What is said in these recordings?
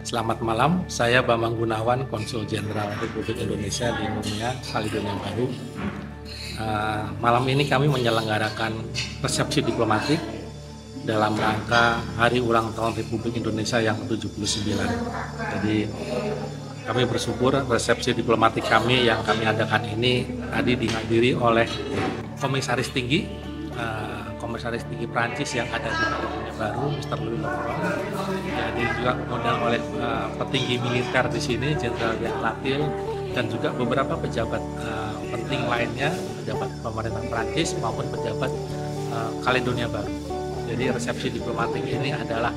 Selamat malam, saya Bambang Gunawan, Konsul Jenderal Republik Indonesia di Numea, Kaledonia Baru. Malam ini kami menyelenggarakan resepsi diplomatik dalam rangka Hari Ulang Tahun Republik Indonesia yang ke-79. Jadi kami bersyukur resepsi diplomatik kami yang kami adakan ini tadi dihadiri oleh Komisaris Tinggi Prancis yang ada di Kaledonia Baru, Mr. Louis Lefort. Jadi juga kemudian oleh petinggi militer di sini, Jenderal Yann Latille, dan juga beberapa pejabat penting lainnya, pejabat pemerintah Prancis maupun pejabat Kaledonia Baru. Jadi resepsi diplomatik ini adalah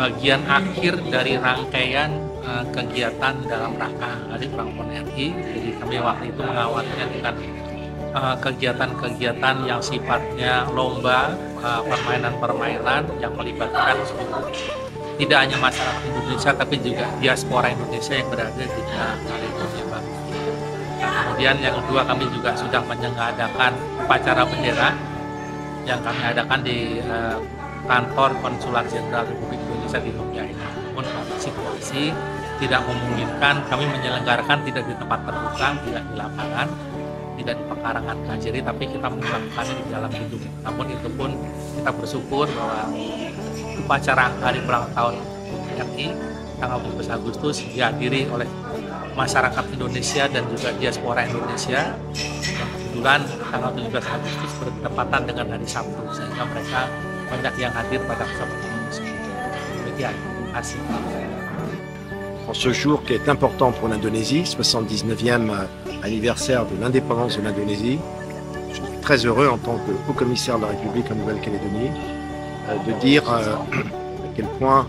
bagian akhir dari rangkaian kegiatan dalam rangka Hari Ulang Tahun RI. Jadi kami waktu itu mengawalnya dengan kegiatan-kegiatan yang sifatnya lomba, permainan-permainan yang melibatkan tidak hanya masyarakat Indonesia tapi juga diaspora Indonesia yang berada di Kaledonia Baru. Kemudian yang kedua, kami juga sudah menyelenggarakan upacara bendera yang kami adakan di kantor Konsulat Jenderal Republik Indonesia di Numea ini. Namun situasi tidak memungkinkan kami menyelenggarakan tidak di tempat terbuka, tidak di lapangan, tidak di pekarangan Kajari, tapi kita melakukannya di dalam gedung. Namun itu pun kita bersyukur bahwa upacara Hari Ulang Tahun RI tanggal 17 Agustus dihadiri oleh masyarakat Indonesia dan juga diaspora Indonesia. Kebetulan tanggal 17 Agustus bertepatan dengan hari Sabtu, sehingga mereka banyak yang hadir pada kesempatan ini. Demikian, terima kasih. En ce jour qui est important pour l'Indonésie, 79e anniversaire de l'indépendance de l'Indonésie, je suis très heureux en tant que haut-commissaire de la République en Nouvelle-Calédonie de dire à quel point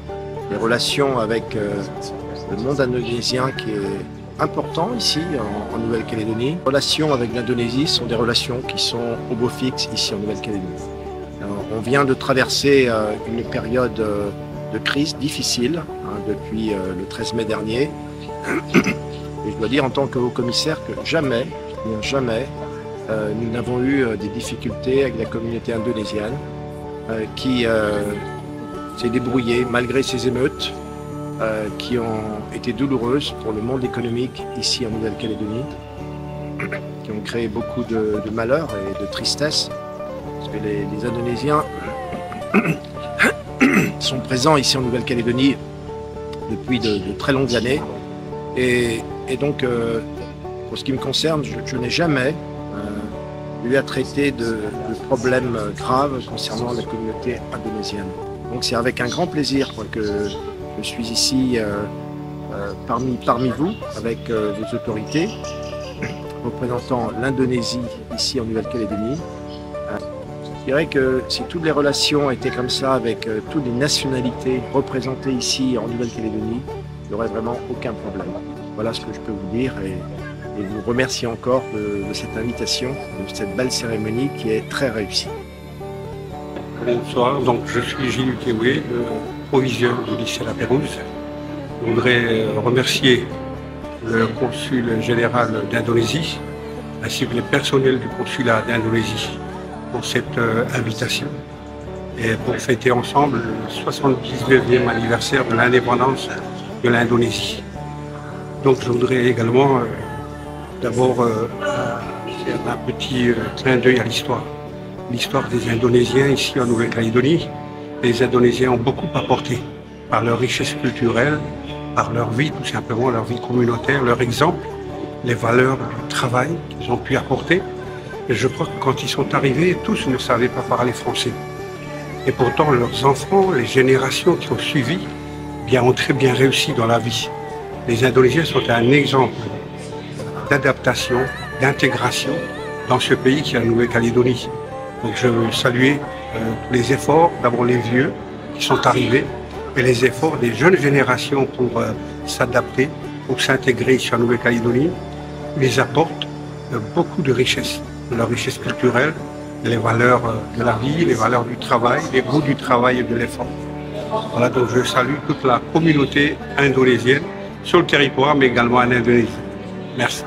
les relations avec le monde indonésien qui est important ici en Nouvelle-Calédonie. Les relations avec l'Indonésie sont des relations qui sont au beau fixe ici en Nouvelle-Calédonie. On vient de traverser une période de crise difficile depuis le 13 mai dernier. Et je dois dire en tant que haut-commissaire que jamais nous n'avons eu des difficultés avec la communauté indonésienne qui s'est débrouillée malgré ces émeutes qui ont été douloureuses pour le monde économique ici en Nouvelle-Calédonie, qui ont créé beaucoup de malheur et de tristesse, parce que les Indonésiens sont présents ici en Nouvelle-Calédonie depuis de très longues années. Et donc, pour ce qui me concerne, je n'ai jamais eu à traiter de problèmes graves concernant la communauté indonésienne. Donc c'est avec un grand plaisir que je suis ici parmi vous, avec les autorités, représentant l'Indonésie ici en Nouvelle-Calédonie. Je dirais que si toutes les relations étaient comme ça, avec toutes les nationalités représentées ici en Nouvelle-Calédonie, il n'y aurait vraiment aucun problème. Voilà ce que je peux vous dire et vous remercie encore de cette invitation, de cette belle cérémonie qui est très réussie. Bonsoir, donc je suis Gilles Ukéoué, le proviseur du lycée La Pérouse. Je voudrais remercier le consul général d'Indonésie ainsi que les personnels du consulat d'Indonésie pour cette invitation et pour fêter ensemble le 79e anniversaire de l'indépendance de l'Indonésie. Donc je voudrais également d'abord faire un petit clin d'œil à l'histoire des Indonésiens ici en Nouvelle-Calédonie. Les Indonésiens ont beaucoup apporté par leur richesse culturelle, par leur vie, tout simplement leur vie communautaire, leur exemple, les valeurs du travail qu'ils ont pu apporter. Et je crois que quand ils sont arrivés, tous ne savaient pas parler français. Et pourtant, leurs enfants, les générations qui ont suivi, ont très bien réussi dans la vie. Les Indonésiens sont un exemple d'adaptation, d'intégration dans ce pays qui est la Nouvelle-Calédonie. Donc je veux saluer tous les efforts, d'abord les vieux qui sont arrivés, et les efforts des jeunes générations pour s'adapter, pour s'intégrer ici en Nouvelle-Calédonie. Ils les apportent beaucoup de richesses, de leur richesse culturelle, les valeurs de la vie, les valeurs du travail, les goûts du travail et de l'effort. Voilà, donc je salue toute la communauté indonésienne sur le territoire, mais également en Indonésie. Merci.